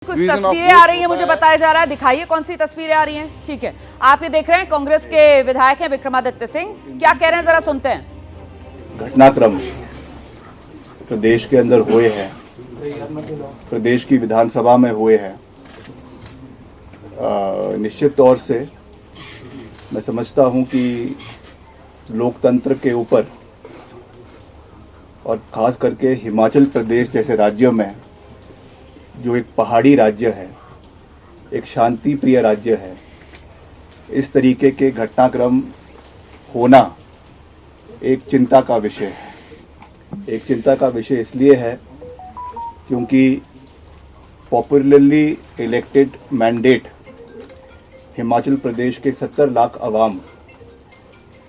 कुछ तस्वीरें आ रही हैं, मुझे बताया जा रहा है। दिखाइए कौन सी तस्वीरें आ रही हैं। ठीक है, आप ये देख रहे हैं कांग्रेस के विधायक हैं विक्रमादित्य सिंह, क्या कह रहे हैं जरा सुनते हैं। घटनाक्रम प्रदेश के अंदर हुए हैं, प्रदेश की विधानसभा में हुए हैं। निश्चित तौर से मैं समझता हूं कि लोकतंत्र के ऊपर और खास करके हिमाचल प्रदेश जैसे राज्यों में, जो एक पहाड़ी राज्य है, एक शांति प्रिय राज्य है, इस तरीके के घटनाक्रम होना एक चिंता का विषय है। एक चिंता का विषय इसलिए है क्योंकि popularly elected mandate Himachal Pradesh के 70 लाख अवाम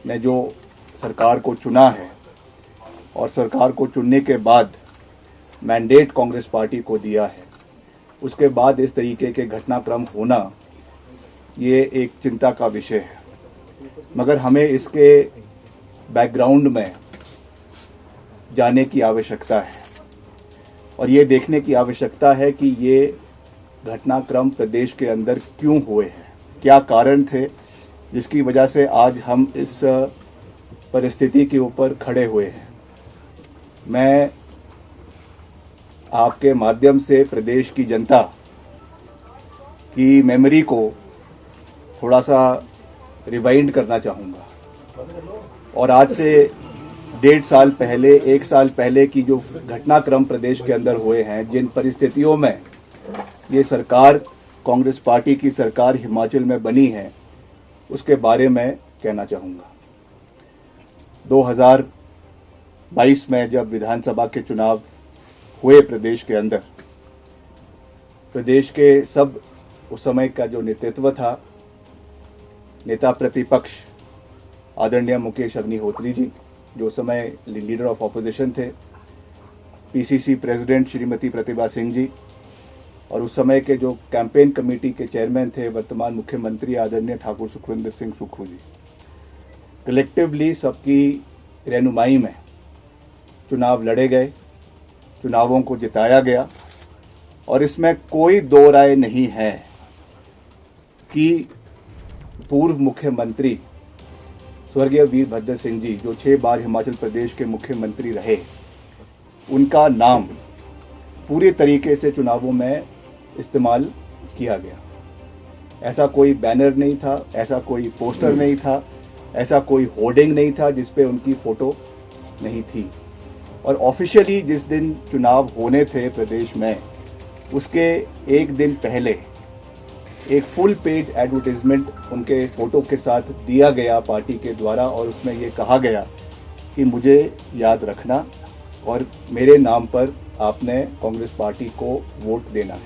ने जो सरकार को चुना है और सरकार को चुनने के बाद मैंडेट कांग्रेस पार्टी को दिया है, उसके बाद इस तरीके के घटनाक्रम होना ये एक चिंता का विषय है। मगर हमें इसके बैकग्राउंड में जाने की आवश्यकता है और ये देखने की आवश्यकता है कि ये घटनाक्रम प्रदेश के अंदर क्यों हुए हैं, क्या कारण थे जिसकी वजह से आज हम इस परिस्थिति के ऊपर खड़े हुए हैं। मैं आपके माध्यम से प्रदेश की जनता की मेमोरी को थोड़ा सा रिवाइंड करना चाहूँगा और आज से 1.5 साल पहले, 1 साल पहले की जो घटनाक्रम प्रदेश के अंदर हुए हैं, जिन परिस्थितियों में ये सरकार, कांग्रेस पार्टी की सरकार हिमाचल में बनी है, उसके बारे में कहना चाहूँगा। 2022 में जब विधानसभा के चुनाव हुए प्रदेश के अंदर, प्रदेश के सब उस समय का जो नेतृत्व था, नेता प्रतिपक्ष आदरणीय मुकेश अग्निहोत्री जी, जो उस समय लीडर ऑफ ऑपोजिशन थे, पीसीसी प्रेसिडेंट श्रीमती प्रतिभा सिंह जी, और उस समय के जो कैंपेन कमेटी के चेयरमैन थे वर्तमान मुख्यमंत्री आदरणीय ठाकुर सुखविंदर सिंह सुक्खू जी, कलेक्टिवली सबकी रहनुमाई में चुनाव लड़े गए, चुनावों को जिताया गया और इसमें कोई दो राय नहीं है कि पूर्व मुख्यमंत्री स्वर्गीय वीरभद्र सिंह जी, जो 6 बार हिमाचल प्रदेश के मुख्यमंत्री रहे, उनका नाम पूरी तरीके से चुनावों में इस्तेमाल किया गया। ऐसा कोई बैनर नहीं था, ऐसा कोई पोस्टर नहीं था, ऐसा कोई होर्डिंग नहीं था जिसपे उनकी फोटो नहीं थी। और ऑफिशियली जिस दिन चुनाव होने थे प्रदेश में, उसके एक दिन पहले एक फुल पेज एडवर्टाइजमेंट उनके फोटो के साथ दिया गया पार्टी के द्वारा और उसमें ये कहा गया कि मुझे याद रखना और मेरे नाम पर आपने कांग्रेस पार्टी को वोट देना है।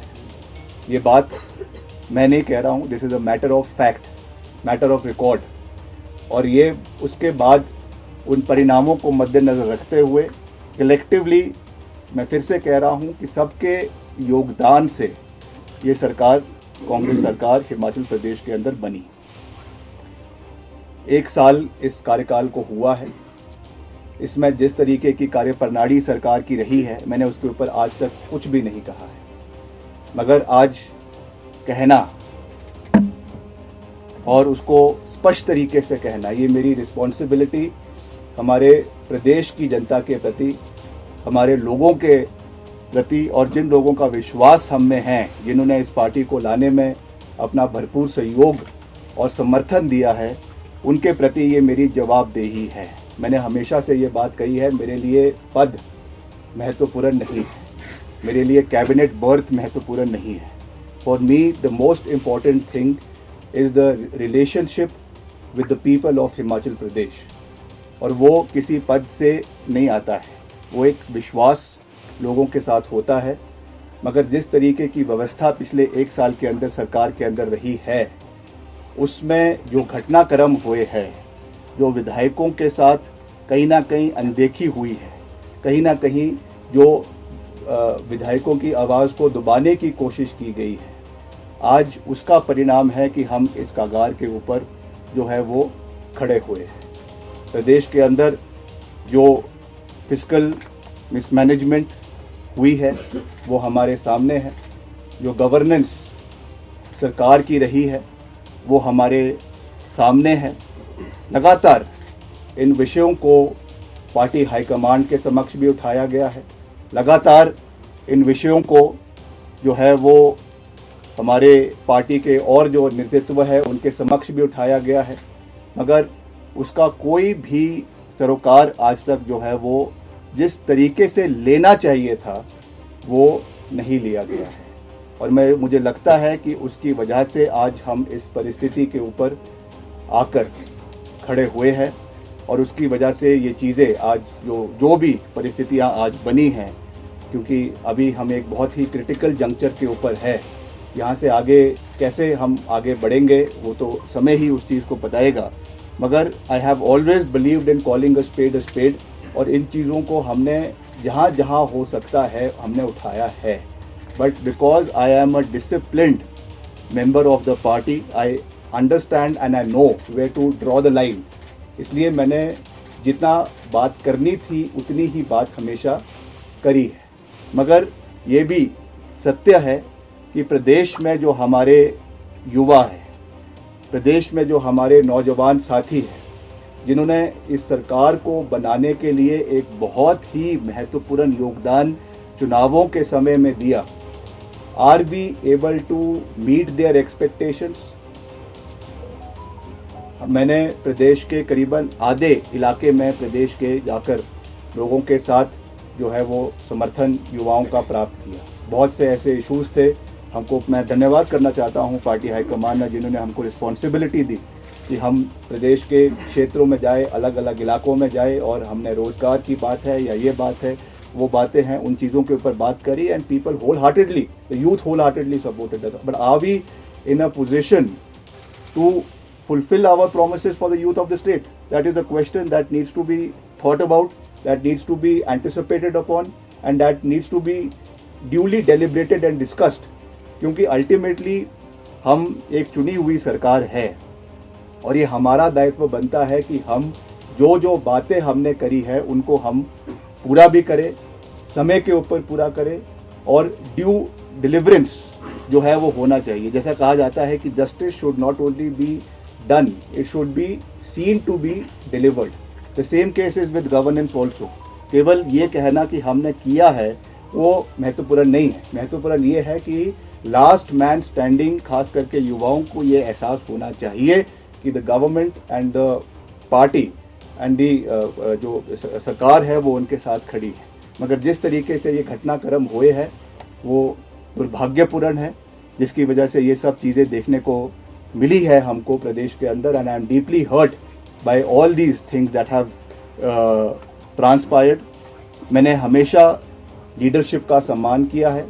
ये बात मैं नहीं कह रहा हूँ, this is a matter of fact, matter of record. और ये उसके बाद उन परिणामों को मद्देनजर रखते हुए कलेक्टिवली मैं फिर से कह रहा हूँ कि सबके योगदान से ये सरकार, कांग्रेस सरकार हिमाचल प्रदेश के अंदर बनी। 1 साल इस कार्यकाल को हुआ है। इसमें जिस तरीके की कार्यप्रणाली सरकार की रही है, मैंने उसके ऊपर आज तक कुछ भी नहीं कहा है, मगर आज कहना और उसको स्पष्ट तरीके से कहना, ये मेरी रिस्पॉन्सिबिलिटी हमारे प्रदेश की जनता के प्रति, हमारे लोगों के प्रति और जिन लोगों का विश्वास हम में है, जिन्होंने इस पार्टी को लाने में अपना भरपूर सहयोग और समर्थन दिया है, उनके प्रति ये मेरी जवाबदेही है। मैंने हमेशा से ये बात कही है, मेरे लिए पद महत्वपूर्ण नहीं है, मेरे लिए कैबिनेट बर्थ महत्वपूर्ण नहीं है। For me the most important thing is the relationship with the people of Himachal Pradesh, और वो किसी पद से नहीं आता है, वो एक विश्वास लोगों के साथ होता है। मगर जिस तरीके की व्यवस्था पिछले 1 साल के अंदर सरकार के अंदर रही है, उसमें जो घटनाक्रम हुए हैं, जो विधायकों के साथ कहीं ना कहीं अनदेखी हुई है, कहीं ना कहीं जो विधायकों की आवाज़ को दबाने की कोशिश की गई है, आज उसका परिणाम है कि हम इस कगार के ऊपर जो है वो खड़े हुए हैं। प्रदेश के अंदर जो फिस्कल मिसमैनेजमेंट हुई है वो हमारे सामने है। जो गवर्नेंस सरकार की रही है वो हमारे सामने है। लगातार इन विषयों को पार्टी हाईकमांड के समक्ष भी उठाया गया है। लगातार इन विषयों को जो है वो हमारे पार्टी के और जो नेतृत्व है उनके समक्ष भी उठाया गया है, मगर उसका कोई भी सरोकार आज तक जो है वो जिस तरीके से लेना चाहिए था वो नहीं लिया गया है। और मुझे लगता है कि उसकी वजह से आज हम इस परिस्थिति के ऊपर आकर खड़े हुए हैं और उसकी वजह से ये चीज़ें आज जो भी परिस्थितियां आज बनी हैं, क्योंकि अभी हम एक बहुत ही क्रिटिकल जंक्चर के ऊपर है। यहाँ से आगे कैसे हम आगे बढ़ेंगे वो तो समय ही उस चीज़ को बताएगा, मगर I have always believed in calling a spade और इन चीज़ों को हमने जहाँ जहाँ हो सकता है हमने उठाया है। But because I am a disciplined member of the party, I understand and I know where to draw the line. इसलिए मैंने जितना बात करनी थी उतनी ही बात हमेशा करी है। मगर ये भी सत्य है कि प्रदेश में जो हमारे युवा हैं, प्रदेश में जो हमारे नौजवान साथी हैं, जिन्होंने इस सरकार को बनाने के लिए एक बहुत ही महत्वपूर्ण योगदान चुनावों के समय में दिया, are we able to meet their expectations. मैंने प्रदेश के करीबन आधे इलाके में प्रदेश के जाकर लोगों के साथ जो है वो समर्थन युवाओं का प्राप्त किया। बहुत से ऐसे इश्यूज थे, हमको मैं धन्यवाद करना चाहता हूं पार्टी हाईकमान ने, जिन्होंने हमको रिस्पॉन्सिबिलिटी दी कि हम प्रदेश के क्षेत्रों में जाए, अलग अलग इलाकों में जाए, और हमने रोजगार की बात है या ये बात है वो बातें हैं, उन चीज़ों के ऊपर बात करी and people wholeheartedly, the youth wholeheartedly supported us. But are we in a position to fulfill our promises for the youth of the state? That is a question that needs to be thought about, that needs to be anticipated upon, and that needs to be duly deliberated and discussed. क्योंकि ultimately हम एक चुनी हुई सरकार है और ये हमारा दायित्व बनता है कि हम जो बातें हमने करी है उनको हम पूरा भी करें, समय के ऊपर पूरा करें, और ड्यू डिलीवरेंस जो है वो होना चाहिए। जैसा कहा जाता है कि justice should not only be done, it should be seen to be delivered. The same case is with governance also. केवल ये कहना कि हमने किया है वो महत्वपूर्ण नहीं है। महत्वपूर्ण ये है कि लास्ट मैन स्टैंडिंग, खास करके युवाओं को ये एहसास होना चाहिए कि the government and the party and the जो सरकार है वो उनके साथ खड़ी है। मगर जिस तरीके से ये घटनाक्रम हुए हैं वो दुर्भाग्यपूर्ण है, जिसकी वजह से ये सब चीज़ें देखने को मिली है हमको प्रदेश के अंदर। And I am deeply hurt by all these things that have transpired. मैंने हमेशा लीडरशिप का सम्मान किया है,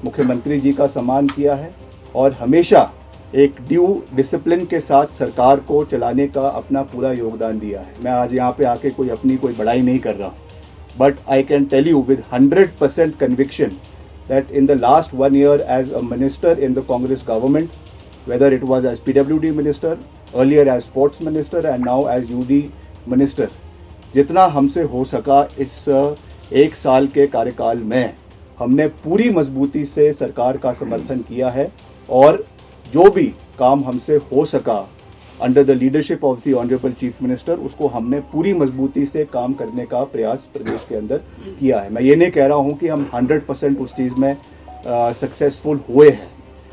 मुख्यमंत्री जी का सम्मान किया है, और हमेशा एक ड्यू डिसिप्लिन के साथ सरकार को चलाने का अपना पूरा योगदान दिया है। मैं आज यहाँ पे आके अपनी कोई बड़ाई नहीं कर रहा, but I can tell you with 100% conviction that in the last 1 year as a minister in the Congress government, whether it was as PWD minister, earlier as sports minister and now as UD minister, जितना हमसे हो सका इस एक साल के कार्यकाल में हमने पूरी मजबूती से सरकार का समर्थन किया है, और जो भी काम हमसे हो सका under the leadership of the honourable chief minister, उसको हमने पूरी मजबूती से काम करने का प्रयास प्रदेश के अंदर किया है। मैं ये नहीं कह रहा हूँ कि हम 100% उस चीज़ में सक्सेसफुल हुए हैं,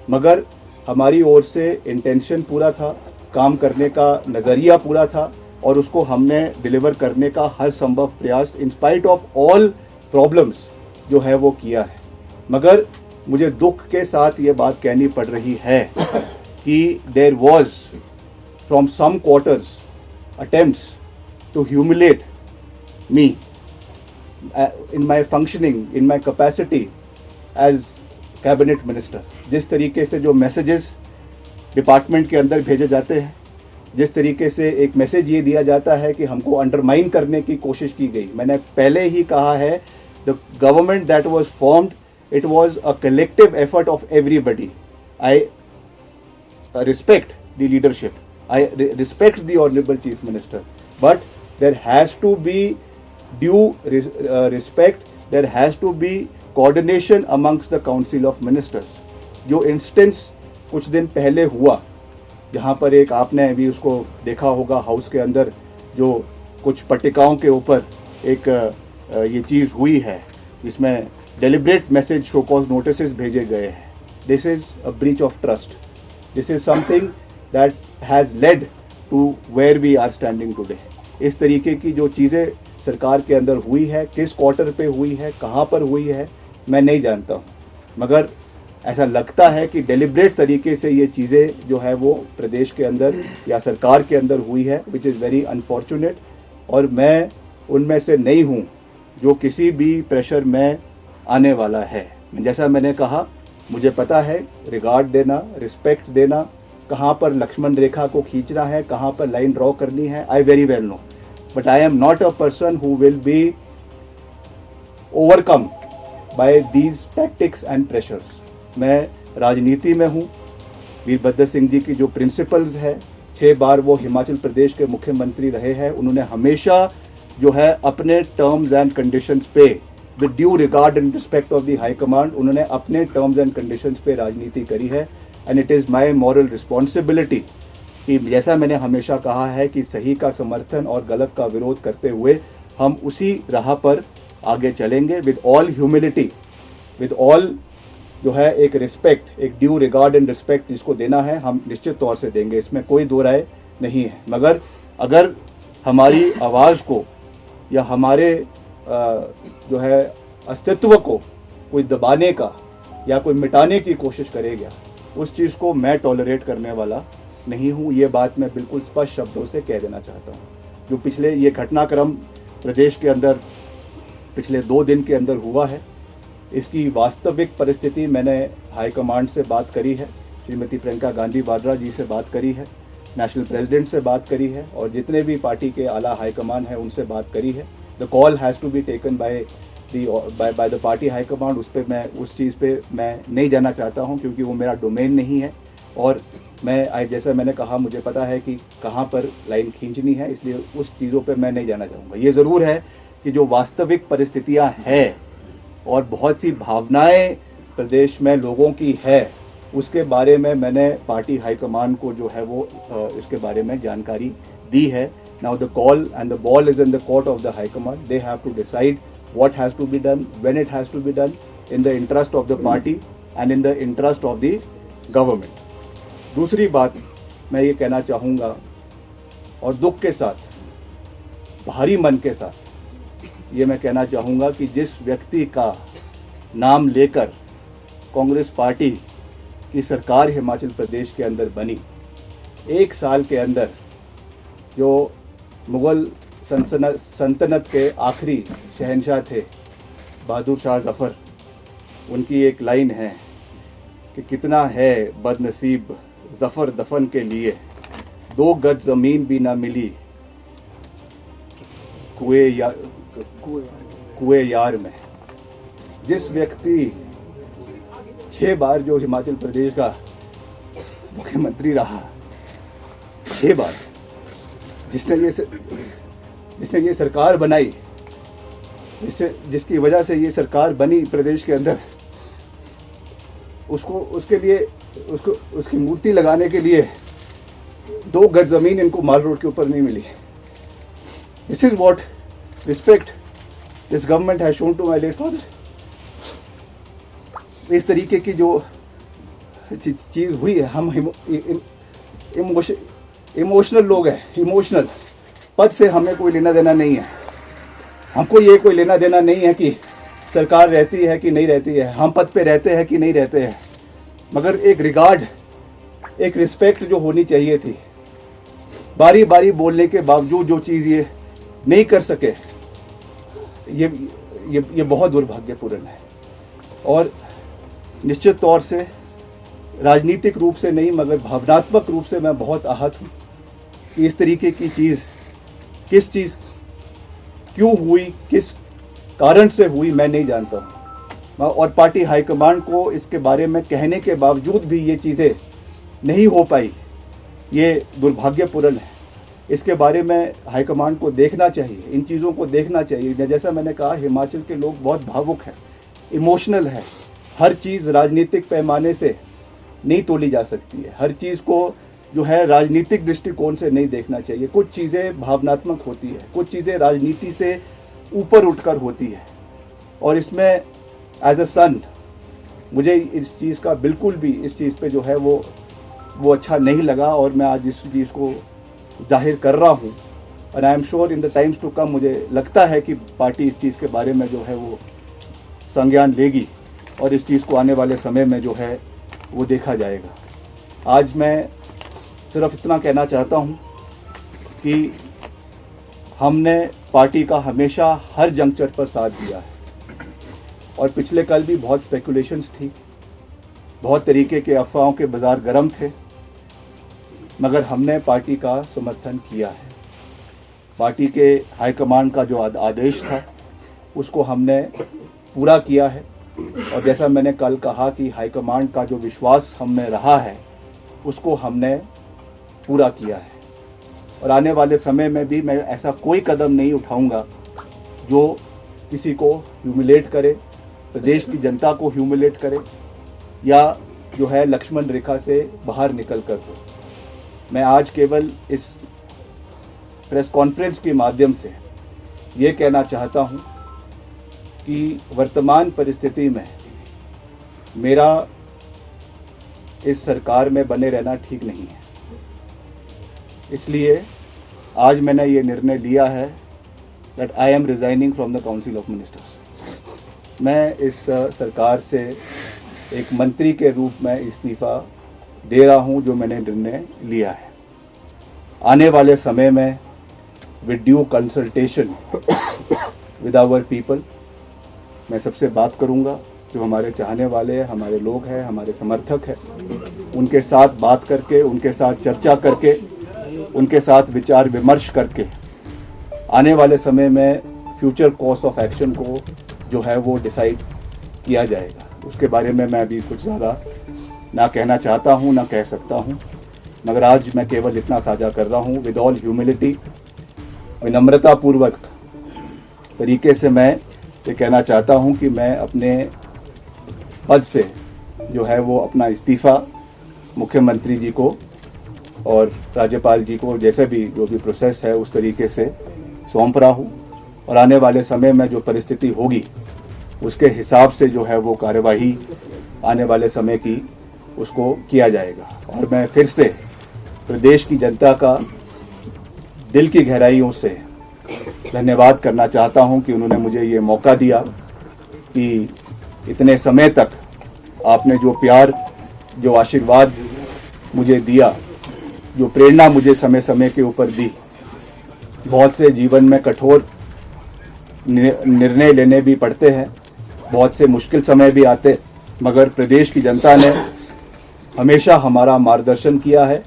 मगर हमारी ओर से इंटेंशन पूरा था, काम करने का नज़रिया पूरा था, और उसको हमने डिलीवर करने का हर संभव प्रयास in spite of all problems जो है वो किया है। मगर मुझे दुख के साथ ये बात कहनी पड़ रही है कि there was from some quarters attempts to humiliate me in my functioning, in my capacity as cabinet minister. जिस तरीके से जो मैसेजेस डिपार्टमेंट के अंदर भेजे जाते हैं, जिस तरीके से एक मैसेज ये दिया जाता है कि हमको अंडरमाइन करने की कोशिश की गई। मैंने पहले ही कहा है, the government that was formed, it was a collective effort of everybody. I respect the leadership, I respect the honourable chief minister, but there has to be due respect, there has to be coordination amongst the council of ministers. जो instance कुछ दिन पहले हुआ, जहां पर एक आपने भी उसको देखा होगा हाउस के अंदर, जो कुछ पट्टिकाओं के ऊपर एक ये चीज़ हुई है जिसमें deliberate message show cause notices भेजे गए हैं. This is a breach of trust. This is something that has led to where we are standing today. इस तरीके की जो चीज़ें सरकार के अंदर हुई है, किस क्वार्टर पे हुई है, कहाँ पर हुई है, मैं नहीं जानता हूँ, मगर ऐसा लगता है कि डेलिब्रेट तरीके से ये चीज़ें जो है वो प्रदेश के अंदर या सरकार के अंदर हुई है, विच इज़ वेरी अनफॉर्चुनेट. और मैं उनमें से नहीं हूँ जो किसी भी प्रेशर में आने वाला है. जैसा मैंने कहा, मुझे पता है रिगार्ड देना, रिस्पेक्ट देना, कहाँ पर लक्ष्मण रेखा को खींचना है, कहाँ पर लाइन ड्रॉ करनी है, I very well know. But I am not a person who will be overcome by these tactics and pressures. मैं राजनीति में हूँ. वीरभद्र सिंह जी की जो प्रिंसिपल्स है, 6 बार वो हिमाचल प्रदेश के मुख्यमंत्री रहे हैं. उन्होंने हमेशा जो है अपने टर्म्स एंड कंडीशंस पे, with due regard and respect of the high command, उन्होंने अपने टर्म्स एंड कंडीशंस पे राजनीति करी है. And it is my moral responsibility कि जैसा मैंने हमेशा कहा है कि सही का समर्थन और गलत का विरोध करते हुए हम उसी राह पर आगे चलेंगे, with all humility, with all जो है एक रिस्पेक्ट, एक ड्यू रिगार्ड एंड रिस्पेक्ट जिसको देना है हम निश्चित तौर से देंगे, इसमें कोई दो राय नहीं है. मगर अगर हमारी आवाज़ को या हमारे जो है अस्तित्व को कोई दबाने का या कोई मिटाने की कोशिश करेगा, उस चीज़ को मैं टॉलरेट करने वाला नहीं हूँ. ये बात मैं बिल्कुल स्पष्ट शब्दों से कह देना चाहता हूँ. जो पिछले ये घटनाक्रम प्रदेश के अंदर पिछले 2 दिन के अंदर हुआ है, इसकी वास्तविक परिस्थिति मैंने हाईकमांड से बात करी है, श्रीमती प्रियंका गांधी वाड्रा जी से बात करी है, नेशनल प्रेसिडेंट से बात करी है, और जितने भी पार्टी के आला हाईकमान हैं उनसे बात करी है. The call has to be taken by the party high command. उस पर मैं उस चीज़ पे मैं नहीं जाना चाहता हूं, क्योंकि वो मेरा डोमेन नहीं है. और मैं जैसा मैंने कहा, मुझे पता है कि कहाँ पर लाइन खींचनी है, इसलिए उस चीज़ों पे मैं नहीं जाना चाहूँगा. ये ज़रूर है कि जो वास्तविक परिस्थितियाँ हैं और बहुत सी भावनाएं प्रदेश में लोगों की है, उसके बारे में मैंने पार्टी हाईकमान को जो है वो इसके बारे में जानकारी दी है. Now the call and the ball is in the court of the high command. They have to decide what has to be done, when it has to be done, in the interest of the party and in the interest of the government. दूसरी बात मैं ये कहना चाहूँगा, और दुख के साथ, भारी मन के साथ ये मैं कहना चाहूँगा कि जिस व्यक्ति का नाम लेकर कांग्रेस पार्टी की सरकार हिमाचल प्रदेश के अंदर बनी, 1 साल के अंदर जो मुगल सल्तनत के आखिरी शहंशाह थे बहादुर शाह जफर, उनकी एक लाइन है कि कितना है बदनसीब जफर दफन के लिए, 2 गज जमीन भी ना मिली कुएं यार में. जिस व्यक्ति 6 बार जो हिमाचल प्रदेश का मुख्यमंत्री रहा, 6 बार, जिसने ये सरकार बनाई, जिसकी वजह से ये सरकार बनी प्रदेश के अंदर, उसकी मूर्ति लगाने के लिए 2 गज जमीन इनको माल रोड के ऊपर नहीं मिली. This is what respect this government has shown to my late father. इस तरीके की जो चीज हुई है, हम इमोशनल लोग हैं. इमोशनल पद से हमें कोई लेना देना नहीं है. हमको ये कोई लेना देना नहीं है कि सरकार रहती है कि नहीं रहती है, हम पद पे रहते हैं कि नहीं रहते हैं, मगर एक रिगार्ड, एक रिस्पेक्ट जो होनी चाहिए थी. बारी बारी बोलने के बावजूद जो चीज़ ये नहीं कर सके, ये बहुत दुर्भाग्यपूर्ण है. और निश्चित तौर से राजनीतिक रूप से नहीं, मगर भावनात्मक रूप से मैं बहुत आहत हूँ कि इस तरीके की चीज़, किस चीज़ क्यों हुई, किस कारण से हुई, मैं नहीं जानता हूँ. और पार्टी हाईकमांड को इसके बारे में कहने के बावजूद भी ये चीज़ें नहीं हो पाई, ये दुर्भाग्यपूर्ण है. इसके बारे में हाईकमांड को देखना चाहिए, इन चीज़ों को देखना चाहिए. जैसा मैंने कहा, हिमाचल के लोग बहुत भावुक हैं, इमोशनल है. हर चीज़ राजनीतिक पैमाने से नहीं तोली जा सकती है। हर चीज को जो है राजनीतिक दृष्टिकोण से नहीं देखना चाहिए। कुछ चीजें भावनात्मक होती है, कुछ चीजें राजनीति से ऊपर उठकर होती है। और इसमें एज अ सन मुझे इस चीज का बिल्कुल भी इस चीज पे जो है वो अच्छा नहीं लगा, और मैं आज इस चीज को जाहिर कर रहा हूँ। और I am sure in the times to come मुझे लगता है कि पार्टी इस चीज के बारे में जो है वो संज्ञान लेगी, और इस चीज को आने वाले समय में जो है वो देखा जाएगा। आज मैं सिर्फ इतना कहना चाहता हूं कि हमने पार्टी का हमेशा हर जंक्चर पर साथ दिया है, और पिछले कल भी बहुत स्पेकुलेशंस थी, बहुत तरीके के अफवाहों के बाजार गर्म थे, मगर हमने पार्टी का समर्थन किया है। पार्टी के हाईकमांड का जो आदेश था उसको हमने पूरा किया है, और जैसा मैंने कल कहा कि हाईकमांड का जो विश्वास हमें रहा है उसको हमने पूरा किया है। और आने वाले समय में भी मैं ऐसा कोई कदम नहीं उठाऊंगा जो किसी को ह्यूमिलेट करे, प्रदेश की जनता को ह्यूमिलेट करे, या जो है लक्ष्मण रेखा से बाहर निकल कर हो। मैं आज केवल इस प्रेस कॉन्फ्रेंस के माध्यम से ये कहना चाहता हूं कि वर्तमान परिस्थिति में मेरा इस सरकार में बने रहना ठीक नहीं है। इसलिए आज मैंने ये निर्णय लिया है that I am resigning from the council of ministers. मैं इस सरकार से एक मंत्री के रूप में इस्तीफा दे रहा हूं, जो मैंने निर्णय लिया है। आने वाले समय में with due consultation with our people मैं सबसे बात करूंगा, जो हमारे चाहने वाले हैं, हमारे लोग हैं, हमारे समर्थक हैं, उनके साथ बात करके, उनके साथ चर्चा करके, उनके साथ विचार विमर्श करके आने वाले समय में फ्यूचर कोर्स ऑफ एक्शन को जो है वो डिसाइड किया जाएगा। उसके बारे में मैं अभी कुछ ज़्यादा ना कहना चाहता हूँ, ना कह सकता हूँ, मगर आज मैं केवल इतना साझा कर रहा हूँ विद ऑल ह्यूमिलिटी, विनम्रता पूर्वक तरीके से मैं ये कहना चाहता हूँ कि मैं अपने पद से जो है वो अपना इस्तीफा मुख्यमंत्री जी को और राज्यपाल जी को जैसे भी जो भी प्रोसेस है उस तरीके से सौंप रहा हूँ, और आने वाले समय में जो परिस्थिति होगी उसके हिसाब से जो है वो कार्यवाही आने वाले समय की उसको किया जाएगा। और मैं फिर से प्रदेश की जनता का दिल की गहराइयों से धन्यवाद करना चाहता हूं कि उन्होंने मुझे ये मौका दिया कि इतने समय तक आपने जो प्यार, जो आशीर्वाद मुझे दिया, जो प्रेरणा मुझे समय समय के ऊपर दी। बहुत से जीवन में कठोर निर्णय लेने भी पड़ते हैं, बहुत से मुश्किल समय भी आते, मगर प्रदेश की जनता ने हमेशा हमारा मार्गदर्शन किया है,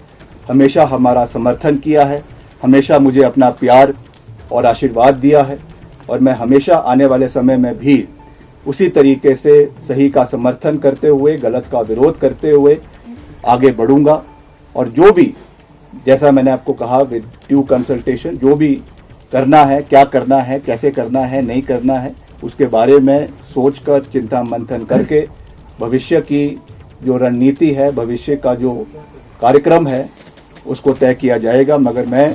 हमेशा हमारा समर्थन किया है, हमेशा मुझे अपना प्यार और आशीर्वाद दिया है, और मैं हमेशा आने वाले समय में भी उसी तरीके से सही का समर्थन करते हुए, गलत का विरोध करते हुए आगे बढ़ूंगा। और जो भी, जैसा मैंने आपको कहा, विद ड्यू कंसल्टेशन, जो भी करना है, क्या करना है, कैसे करना है, नहीं करना है, उसके बारे में सोचकर, चिंता मंथन करके भविष्य की जो रणनीति है, भविष्य का जो कार्यक्रम है, उसको तय किया जाएगा। मगर मैं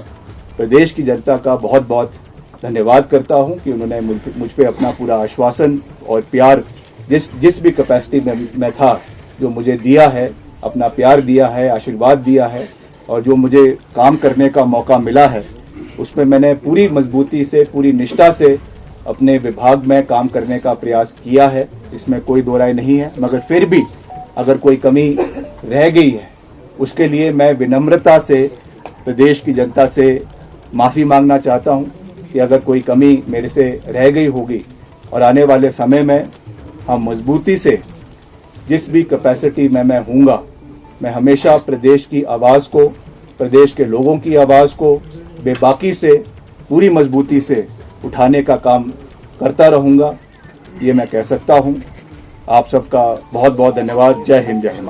प्रदेश की जनता का बहुत बहुत धन्यवाद करता हूं कि उन्होंने मुझ पे अपना पूरा आश्वासन और प्यार जिस भी कैपेसिटी में मैं था, जो मुझे दिया है, अपना प्यार दिया है, आशीर्वाद दिया है, और जो मुझे काम करने का मौका मिला है, उसमें मैंने पूरी मजबूती से, पूरी निष्ठा से अपने विभाग में काम करने का प्रयास किया है। इसमें कोई दो राय नहीं है। मगर फिर भी अगर कोई कमी रह गई है, उसके लिए मैं विनम्रता से प्रदेश की जनता से माफ़ी मांगना चाहता हूं कि अगर कोई कमी मेरे से रह गई होगी, और आने वाले समय में हम मजबूती से जिस भी कैपेसिटी में मैं हूँगा, मैं हमेशा प्रदेश की आवाज़ को, प्रदेश के लोगों की आवाज़ को बेबाकी से, पूरी मजबूती से उठाने का काम करता रहूँगा, ये मैं कह सकता हूँ। आप सबका बहुत बहुत धन्यवाद। जय हिंद, जय हिंद।